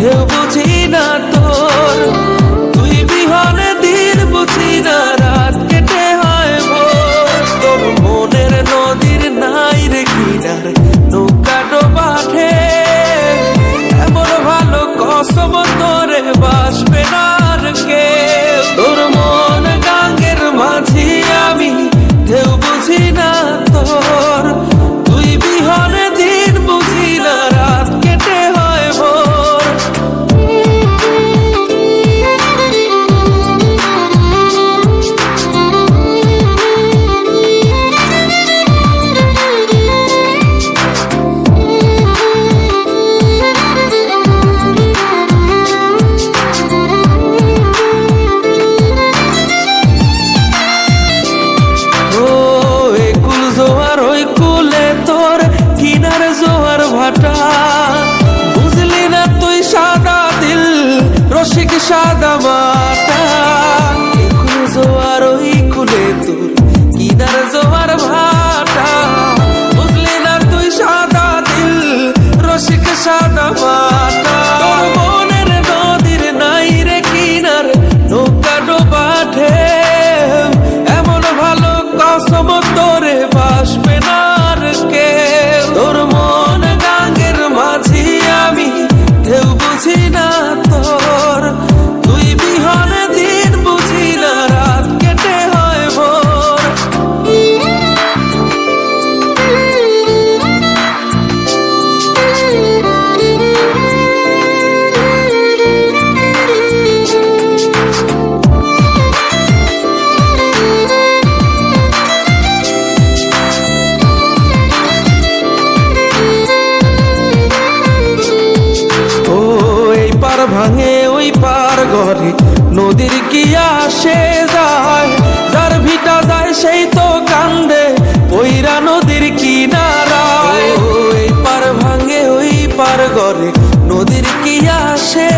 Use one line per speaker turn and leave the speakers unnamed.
ঢেউ বুঝি না তোর, তুই বিহনে দিন বুঝি না, রাত কেটে হয় ভোর। তোর মনের নদীর নাই রে কিনার, নৌকা ডোবাঠে এমন ভালো কসম তোরে বাসবে না আর কেউ। তোর মন গাঙ্গের মাঝি আমি, ঢেউ বুঝি না তোর, তুই বিহনে দিন বুঝি না, রাত কেটে হয় ভোর। বুঝলি না তুই সাদা দিল রসিক সাদা মাটা, একুল জোয়ার ওই কুলে তোর কিনার জোয়ার ভাটা। বুঝলি না তুই সাদা দিল রসিক সাদা মাটা, তোর মনের নদীর নাই রে কিনার, নৌকা ডোবাঠে এমন ভালো কসম তোরে বাসবে না আর কেউ। তোর মন গাঙ্গের মাঝি আমি, ঢেউ বুঝি না তোর, তুই বিহনে দিন বুঝি না, রাত কেটে হয় ভোর। ভাঙে ওই পার ঘরে নদীর কি আসে যায়, যার ভিটা যায় সেই তো কান্দে ওইরা নদীর কিনারায়। ওই পার ভাঙে ওই পার ঘরে নদীর কি আসে